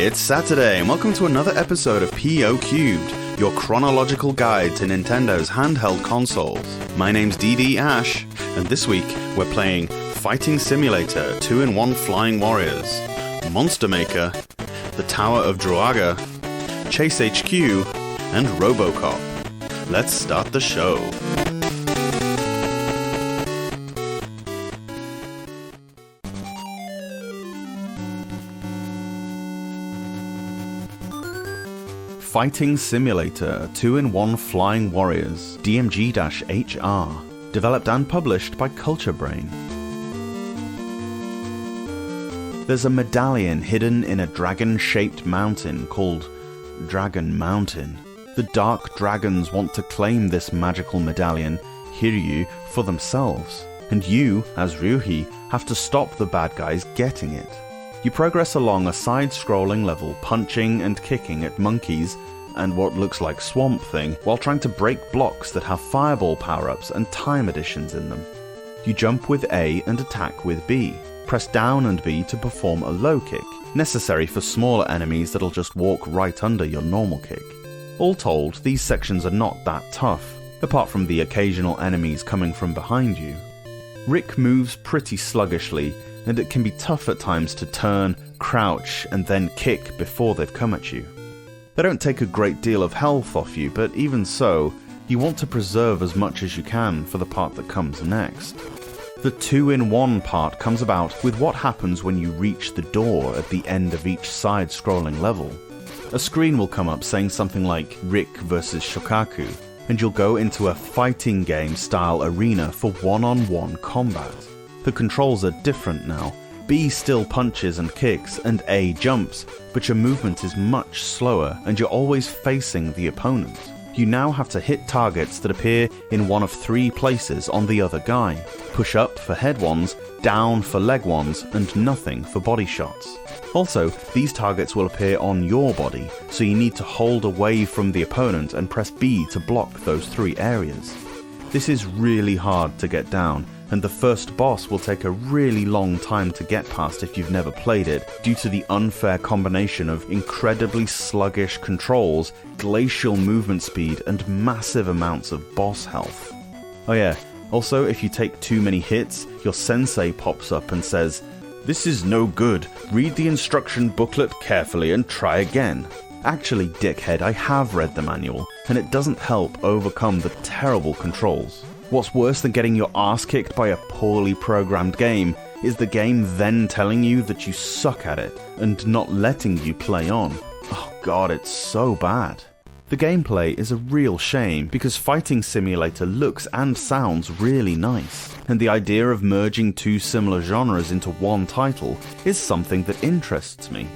It's Saturday, and welcome to another episode of PO Cubed, your chronological guide to Nintendo's handheld consoles. My name's DD Ash, and this week we're playing Fighting Simulator 2-in-1 Flying Warriors, Monster Maker, the Tower of Druaga, Chase H.Q, and RoboCop. Let's start the show. Fighting Simulator 2-in-1 Flying Warriors, DMG-HR, developed and published by Culture Brain. There's a medallion hidden in a dragon-shaped mountain called Dragon Mountain. The Dark Dragons want to claim this magical medallion, Hiryu, for themselves, and you, as Ryuhi, have to stop the bad guys getting it. You progress along a side-scrolling level, punching and kicking at monkeys and what looks like Swamp Thing, while trying to break blocks that have fireball power-ups and time additions in them. You jump with A and attack with B. Press down and B to perform a low kick, necessary for smaller enemies that'll just walk right under your normal kick. All told, these sections are not that tough, apart from the occasional enemies coming from behind you. Rick moves pretty sluggishly, and it can be tough at times to turn, crouch, and then kick before they've come at you. They don't take a great deal of health off you, but even so, you want to preserve as much as you can for the part that comes next. The 2-in-1 part comes about with what happens when you reach the door at the end of each side-scrolling level. A screen will come up saying something like Rick vs Shokaku, and you'll go into a fighting game style arena for one-on-one combat. The controls are different now. B still punches and kicks, and A jumps, but your movement is much slower, and you're always facing the opponent. You now have to hit targets that appear in one of 3 places on the other guy. Push up for head ones, down for leg ones, and nothing for body shots. Also, these targets will appear on your body, so you need to hold away from the opponent and press B to block those 3 areas. This is really hard to get down, and the first boss will take a really long time to get past if you've never played it, due to the unfair combination of incredibly sluggish controls, glacial movement speed, and massive amounts of boss health. Oh yeah, also if you take too many hits, your sensei pops up and says, "This is no good, read the instruction booklet carefully and try again." Actually, dickhead, I have read the manual, and it doesn't help overcome the terrible controls. What's worse than getting your ass kicked by a poorly programmed game is the game then telling you that you suck at it and not letting you play on. Oh god, it's so bad. The gameplay is a real shame because Fighting Simulator looks and sounds really nice, and the idea of merging 2 similar genres into one title is something that interests me.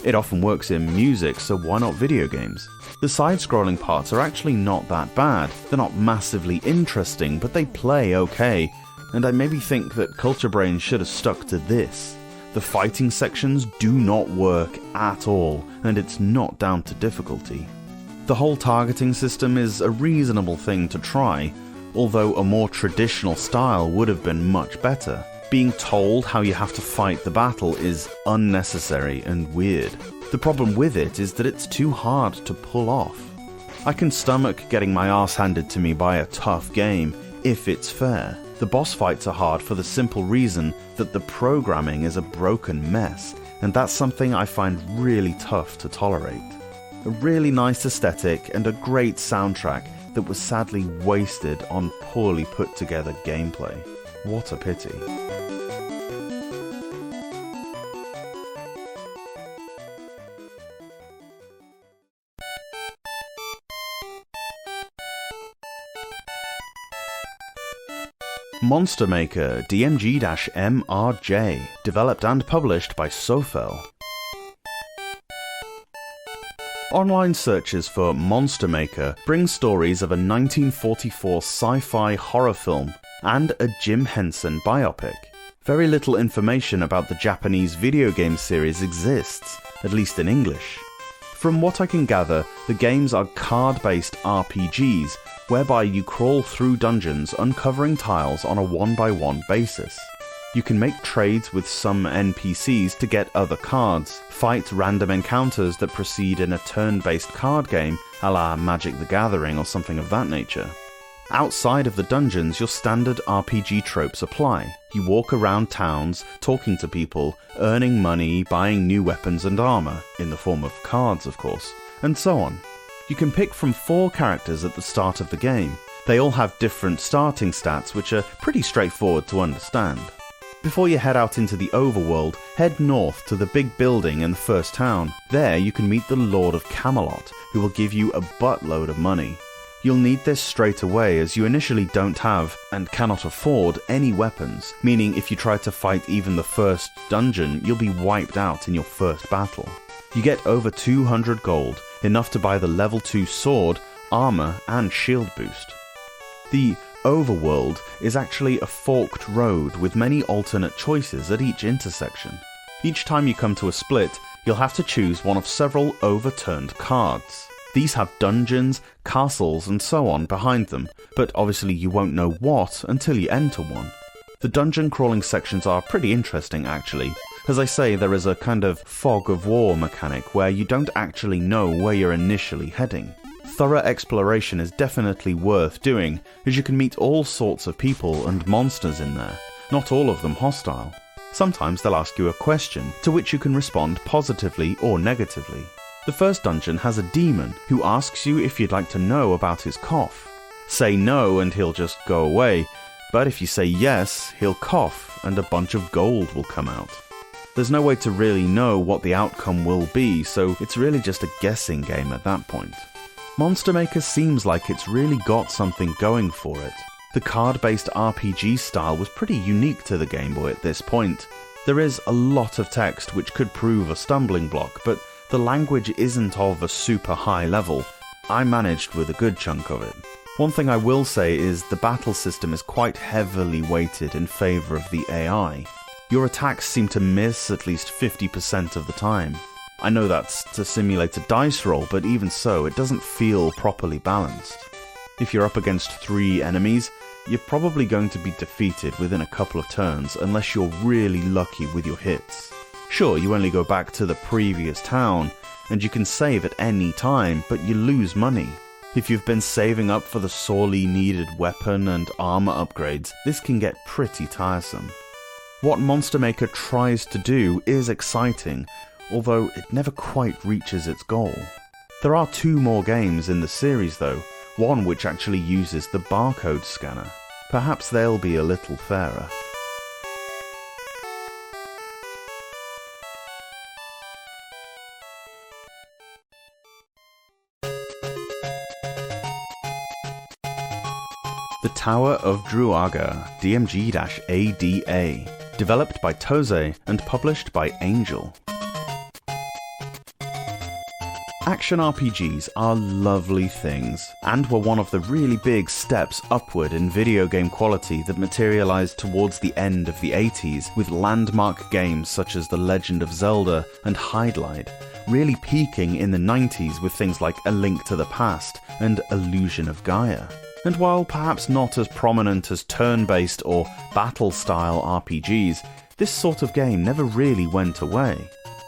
It often works in music, so why not video games? The side-scrolling parts are actually not that bad. They're not massively interesting, but they play okay, and I maybe think that Culture Brain should have stuck to this. The fighting sections do not work at all, and it's not down to difficulty. The whole targeting system is a reasonable thing to try, although a more traditional style would have been much better. Being told how you have to fight the battle is unnecessary and weird. The problem with it is that it's too hard to pull off. I can stomach getting my ass handed to me by a tough game, if it's fair. The boss fights are hard for the simple reason that the programming is a broken mess, and that's something I find really tough to tolerate. A really nice aesthetic and a great soundtrack that was sadly wasted on poorly put together gameplay. What a pity. Monster Maker DMG-MRJ, developed and published by Sofel. Online searches for Monster Maker bring stories of a 1944 sci-fi horror film and a Jim Henson biopic. Very little information about the Japanese video game series exists, at least in English. From what I can gather, the games are card-based RPGs whereby you crawl through dungeons uncovering tiles on a one-by-one basis. You can make trades with some NPCs to get other cards, fight random encounters that proceed in a turn-based card game, a la Magic the Gathering or something of that nature. Outside of the dungeons, your standard RPG tropes apply. You walk around towns, talking to people, earning money, buying new weapons and armor, in the form of cards of course, and so on. You can pick from 4 characters at the start of the game. They all have different starting stats which are pretty straightforward to understand. Before you head out into the overworld, head north to the big building in the first town. There you can meet the Lord of Camelot, who will give you a buttload of money. You'll need this straight away as you initially don't have, and cannot afford, any weapons, meaning if you try to fight even the first dungeon, you'll be wiped out in your first battle. You get over 200 gold, enough to buy the level 2 sword, armor and shield boost. The overworld is actually a forked road with many alternate choices at each intersection. Each time you come to a split, you'll have to choose one of several overturned cards. These have dungeons, castles and so on behind them, but obviously you won't know what until you enter one. The dungeon crawling sections are pretty interesting actually. As I say, there is a kind of fog of war mechanic where you don't actually know where you're initially heading. Thorough exploration is definitely worth doing, as you can meet all sorts of people and monsters in there, not all of them hostile. Sometimes they'll ask you a question, to which you can respond positively or negatively. The first dungeon has a demon who asks you if you'd like to know about his cough. Say no and he'll just go away, but if you say yes, he'll cough and a bunch of gold will come out. There's no way to really know what the outcome will be, so it's really just a guessing game at that point. Monster Maker seems like it's really got something going for it. The card-based RPG style was pretty unique to the Game Boy at this point. There is a lot of text which could prove a stumbling block, but the language isn't of a super high level. I managed with a good chunk of it. One thing I will say is the battle system is quite heavily weighted in favour of the AI. Your attacks seem to miss at least 50% of the time. I know that's to simulate a dice roll, but even so, it doesn't feel properly balanced. If you're up against 3 enemies, you're probably going to be defeated within a couple of turns unless you're really lucky with your hits. Sure, you only go back to the previous town, and you can save at any time, but you lose money. If you've been saving up for the sorely needed weapon and armor upgrades, this can get pretty tiresome. What Monster Maker tries to do is exciting, although it never quite reaches its goal. There are 2 more games in the series though, one which actually uses the barcode scanner. Perhaps they'll be a little fairer. The Tower of Druaga, DMG-ADA, developed by Toze and published by Angel. Action RPGs are lovely things, and were one of the really big steps upward in video game quality that materialized towards the end of the 80s with landmark games such as The Legend of Zelda and Hydlide, really peaking in the 90s with things like A Link to the Past and Illusion of Gaia. And while perhaps not as prominent as turn-based or battle-style RPGs, this sort of game never really went away.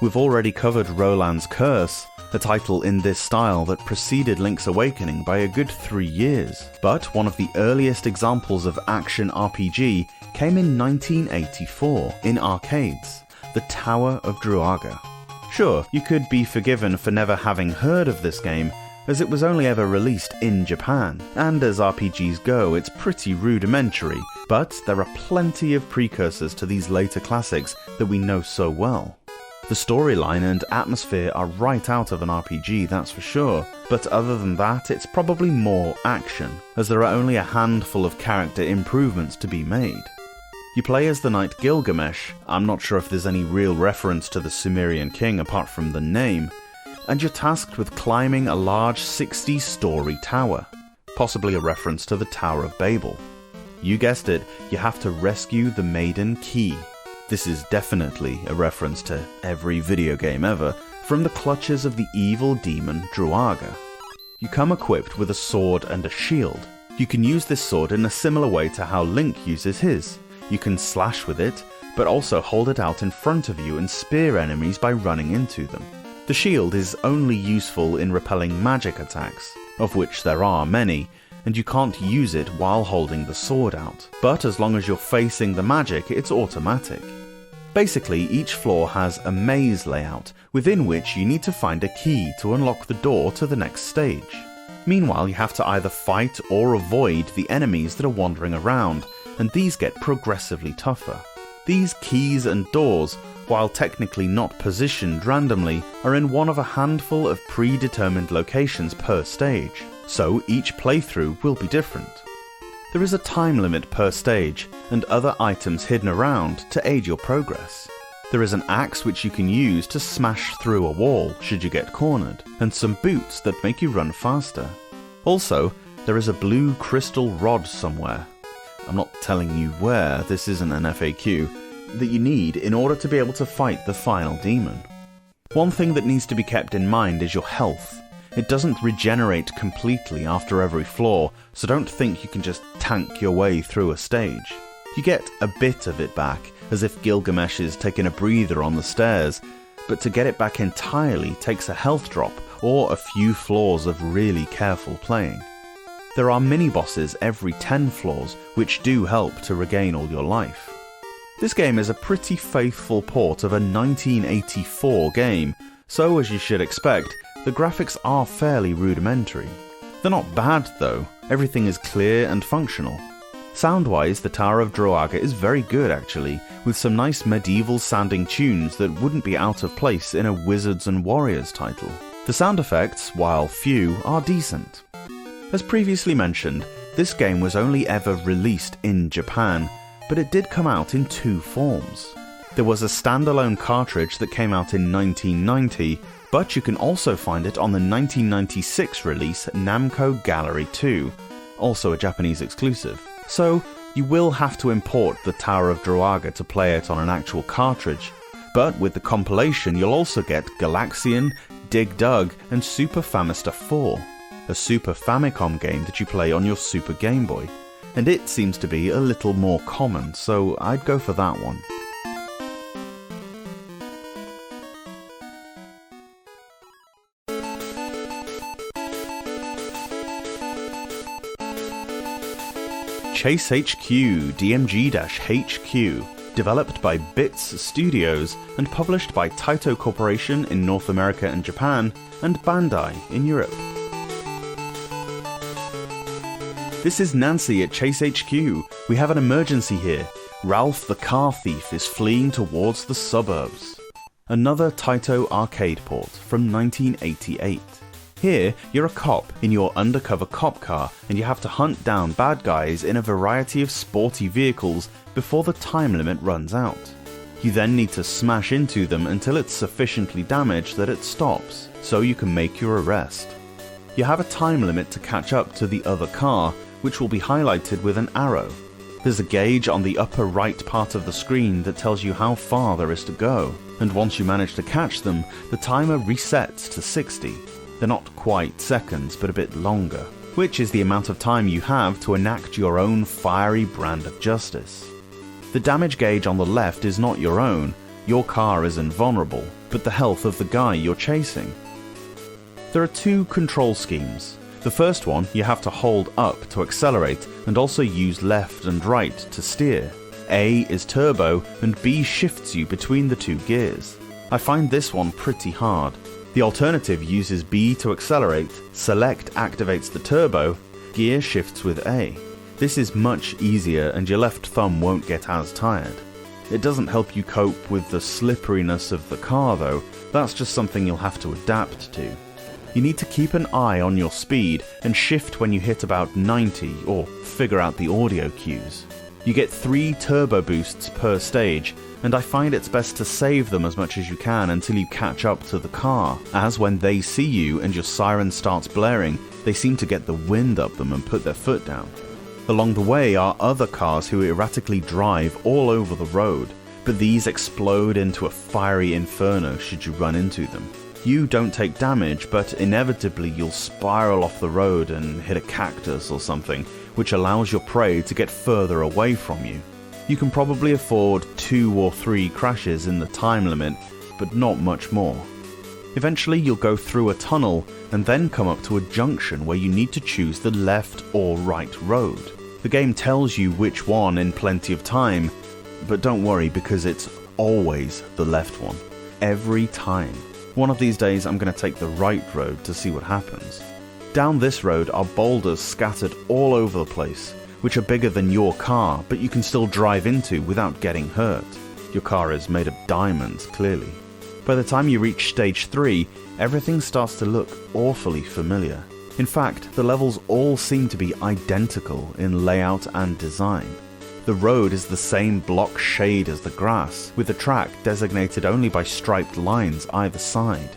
We've already covered Roland's Curse, a title in this style that preceded Link's Awakening by a good 3 years. But one of the earliest examples of action RPG came in 1984 in arcades, the Tower of Druaga. Sure, you could be forgiven for never having heard of this game, as it was only ever released in Japan, and as RPGs go, it's pretty rudimentary, but there are plenty of precursors to these later classics that we know so well. The storyline and atmosphere are right out of an RPG, that's for sure, but other than that, it's probably more action, as there are only a handful of character improvements to be made. You play as the knight Gilgamesh, I'm not sure if there's any real reference to the Sumerian king apart from the name, and you're tasked with climbing a large 60-story tower, possibly a reference to the Tower of Babel. You guessed it, you have to rescue the Maiden Key. This is definitely a reference to every video game ever, from the clutches of the evil demon Druaga. You come equipped with a sword and a shield. You can use this sword in a similar way to how Link uses his. You can slash with it, but also hold it out in front of you and spear enemies by running into them. The shield is only useful in repelling magic attacks, of which there are many, and you can't use it while holding the sword out, but as long as you're facing the magic, it's automatic. Basically, each floor has a maze layout, within which you need to find a key to unlock the door to the next stage. Meanwhile, you have to either fight or avoid the enemies that are wandering around, and these get progressively tougher. These keys and doors, while technically not positioned randomly, are in one of a handful of predetermined locations per stage, so each playthrough will be different. There is a time limit per stage, and other items hidden around to aid your progress. There is an axe which you can use to smash through a wall should you get cornered, and some boots that make you run faster. Also, there is a blue crystal rod somewhere. I'm not telling you where, this isn't an FAQ, that you need in order to be able to fight the final demon. One thing that needs to be kept in mind is your health. It doesn't regenerate completely after every floor, so don't think you can just tank your way through a stage. You get a bit of it back, as if Gilgamesh is taking a breather on the stairs, but to get it back entirely takes a health drop or a few floors of really careful playing. There are mini-bosses every 10 floors, which do help to regain all your life. This game is a pretty faithful port of a 1984 game, so as you should expect, the graphics are fairly rudimentary. They're not bad though, everything is clear and functional. Sound-wise, the Tower of Druaga is very good actually, with some nice medieval sounding tunes that wouldn't be out of place in a Wizards and Warriors title. The sound effects, while few, are decent. As previously mentioned, this game was only ever released in Japan, but it did come out in two forms. There was a standalone cartridge that came out in 1990, but you can also find it on the 1996 release Namco Gallery 2, also a Japanese exclusive. So, you will have to import the Tower of Druaga to play it on an actual cartridge, but with the compilation you'll also get Galaxian, Dig Dug, and Super Famista 4, a Super Famicom game that you play on your Super Game Boy, and it seems to be a little more common, so I'd go for that one. Chase H.Q. DMG-HQ, developed by Bits Studios and published by Taito Corporation in North America and Japan, and Bandai in Europe. This is Nancy at Chase HQ. We have an emergency here. Ralph the car thief is fleeing towards the suburbs. Another Taito arcade port from 1988. Here, you're a cop in your undercover cop car, and you have to hunt down bad guys in a variety of sporty vehicles before the time limit runs out. You then need to smash into them until it's sufficiently damaged that it stops, so you can make your arrest. You have a time limit to catch up to the other car, which will be highlighted with an arrow. There's a gauge on the upper right part of the screen that tells you how far there is to go, and once you manage to catch them, the timer resets to 60. They're not quite seconds, but a bit longer, which is the amount of time you have to enact your own fiery brand of justice. The damage gauge on the left is not your own, your car is invulnerable, but the health of the guy you're chasing. There are two control schemes. The first one, you have to hold up to accelerate and also use left and right to steer. A is turbo and B shifts you between the two gears. I find this one pretty hard. The alternative uses B to accelerate, select activates the turbo, gear shifts with A. This is much easier and your left thumb won't get as tired. It doesn't help you cope with the slipperiness of the car though, that's just something you'll have to adapt to. You need to keep an eye on your speed and shift when you hit about 90 or figure out the audio cues. You get 3 turbo boosts per stage, and I find it's best to save them as much as you can until you catch up to the car, as when they see you and your siren starts blaring, they seem to get the wind up them and put their foot down. Along the way are other cars who erratically drive all over the road, but these explode into a fiery inferno should you run into them. You don't take damage, but inevitably you'll spiral off the road and hit a cactus or something, which allows your prey to get further away from you. You can probably afford 2 or 3 crashes in the time limit, but not much more. Eventually you'll go through a tunnel and then come up to a junction where you need to choose the left or right road. The game tells you which one in plenty of time, but don't worry because it's always the left one. Every time. One of these days I'm going to take the right road to see what happens. Down this road are boulders scattered all over the place, which are bigger than your car, but you can still drive into without getting hurt. Your car is made of diamonds, clearly. By the time you reach stage 3, everything starts to look awfully familiar. In fact, the levels all seem to be identical in layout and design. The road is the same block shade as the grass, with the track designated only by striped lines either side.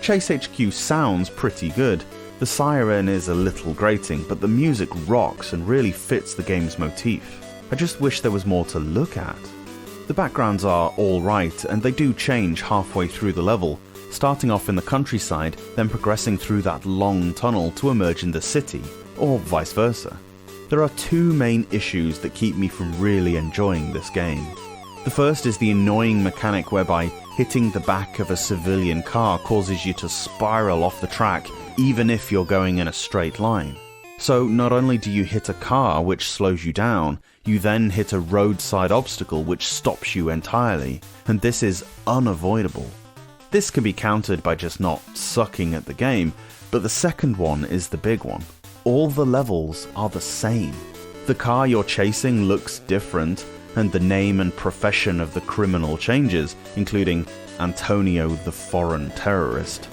Chase H.Q sounds pretty good. The siren is a little grating, but the music rocks and really fits the game's motif. I just wish there was more to look at. The backgrounds are alright, and they do change halfway through the level, starting off in the countryside, then progressing through that long tunnel to emerge in the city, or vice versa. There are 2 main issues that keep me from really enjoying this game. The first is the annoying mechanic whereby hitting the back of a civilian car causes you to spiral off the track even if you're going in a straight line. So not only do you hit a car which slows you down, you then hit a roadside obstacle which stops you entirely, and this is unavoidable. This can be countered by just not sucking at the game, but the second one is the big one. All the levels are the same. The car you're chasing looks different, and the name and profession of the criminal changes, including Antonio the Foreign Terrorist.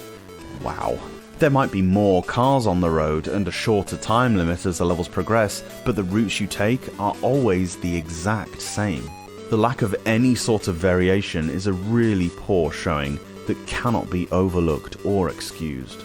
Wow. There might be more cars on the road and a shorter time limit as the levels progress, but the routes you take are always the exact same. The lack of any sort of variation is a really poor showing that cannot be overlooked or excused.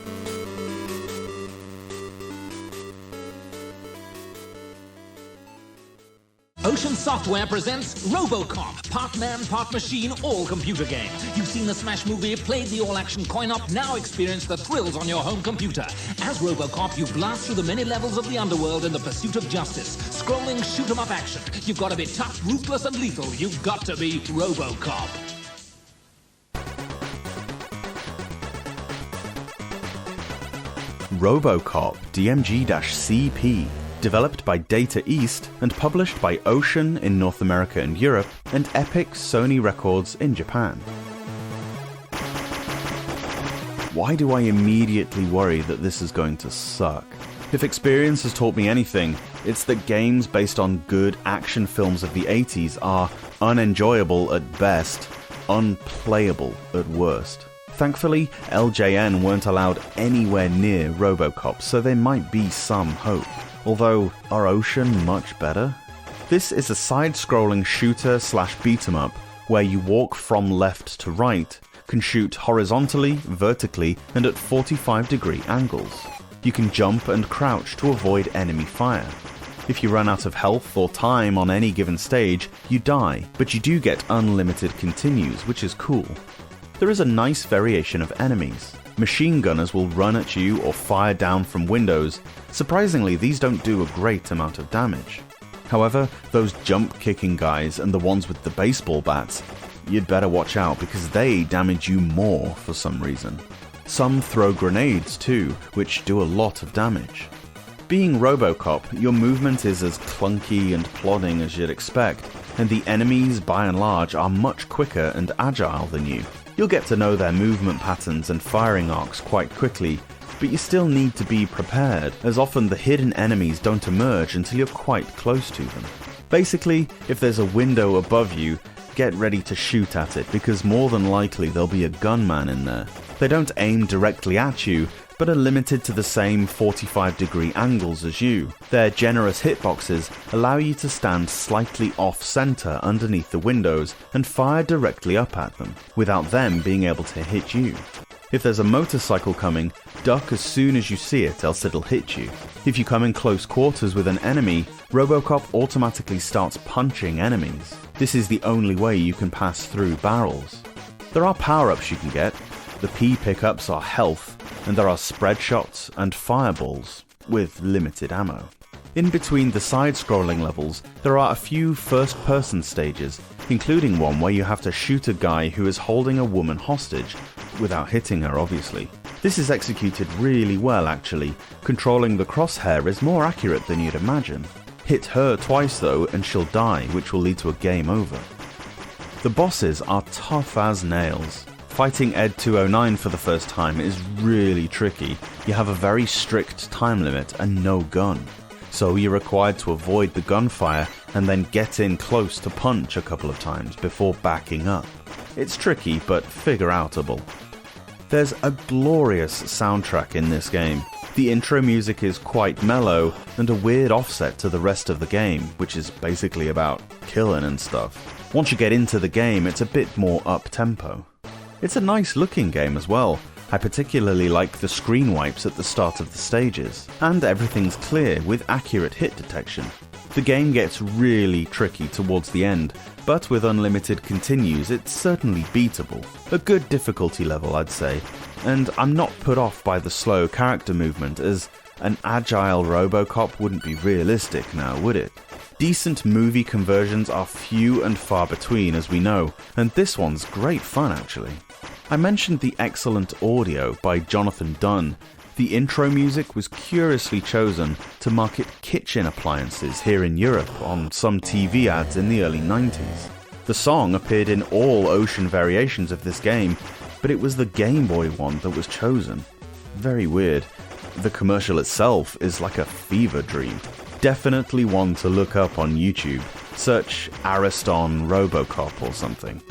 Ocean Software presents RoboCop, part man, part machine, all computer game. You've seen the smash movie, played the all-action coin-op, now experience the thrills on your home computer. As RoboCop, you blast through the many levels of the underworld in the pursuit of justice. Scrolling shoot-'em-up action. You've got to be tough, ruthless, and lethal. You've got to be RoboCop. RoboCop DMG-CP, developed by Data East and published by Ocean in North America and Europe, and Epic Sony Records in Japan. Why do I immediately worry that this is going to suck? If experience has taught me anything, it's that games based on good action films of the 80s are unenjoyable at best, unplayable at worst. Thankfully, LJN weren't allowed anywhere near RoboCop, so there might be some hope. Although, are Ocean much better? This is a side-scrolling shooter/beat-em-up where you walk from left to right, can shoot horizontally, vertically, and at 45-degree angles. You can jump and crouch to avoid enemy fire. If you run out of health or time on any given stage, you die, but you do get unlimited continues, which is cool. There is a nice variation of enemies. Machine gunners will run at you or fire down from windows. Surprisingly, these don't do a great amount of damage. However, those jump-kicking guys and the ones with the baseball bats, you'd better watch out because they damage you more for some reason. Some throw grenades too, which do a lot of damage. Being RoboCop, your movement is as clunky and plodding as you'd expect, and the enemies, by and large, are much quicker and agile than you. You'll get to know their movement patterns and firing arcs quite quickly, but you still need to be prepared, as often the hidden enemies don't emerge until you're quite close to them. Basically, if there's a window above you, get ready to shoot at it, because more than likely there'll be a gunman in there. They don't aim directly at you, but are limited to the same 45-degree angles as you. Their generous hitboxes allow you to stand slightly off-center underneath the windows and fire directly up at them, without them being able to hit you. If there's a motorcycle coming, duck as soon as you see it, else it'll hit you. If you come in close quarters with an enemy, RoboCop automatically starts punching enemies. This is the only way you can pass through barrels. There are power-ups you can get. The P pickups are health, and there are spread shots and fireballs, with limited ammo. In between the side-scrolling levels, there are a few first-person stages, including one where you have to shoot a guy who is holding a woman hostage, without hitting her obviously. This is executed really well actually, controlling the crosshair is more accurate than you'd imagine. Hit her twice though and she'll die, which will lead to a game over. The bosses are tough as nails. Fighting Ed209 for the first time is really tricky. You have a very strict time limit and no gun. So you're required to avoid the gunfire and then get in close to punch a couple of times before backing up. It's tricky but figure-outable. There's a glorious soundtrack in this game. The intro music is quite mellow and a weird offset to the rest of the game, which is basically about killing and stuff. Once you get into the game, it's a bit more up-tempo. It's a nice looking game as well. I particularly like the screen wipes at the start of the stages, and everything's clear with accurate hit detection. The game gets really tricky towards the end, but with unlimited continues it's certainly beatable. A good difficulty level I'd say, and I'm not put off by the slow character movement as an agile RoboCop wouldn't be realistic now, would it? Decent movie conversions are few and far between as we know, and this one's great fun actually. I mentioned the excellent audio by Jonathan Dunn. The intro music was curiously chosen to market kitchen appliances here in Europe on some TV ads in the early 90s. The song appeared in all Ocean variations of this game, but it was the Game Boy one that was chosen. Very weird. The commercial itself is like a fever dream. Definitely one to look up on YouTube. Search Ariston RoboCop or something.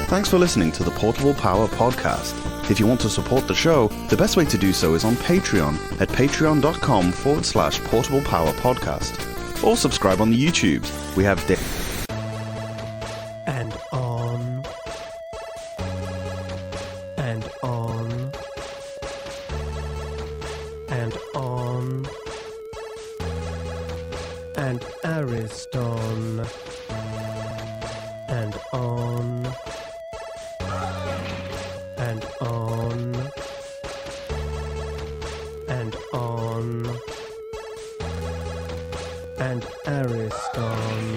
Thanks for listening to the Portable Power Podcast. If you want to support the show, the best way to do so is on Patreon at patreon.com/Portable Power Podcast. Or subscribe on the YouTubes. We have and on and on and on and Ariston and on and on and on and Ariston.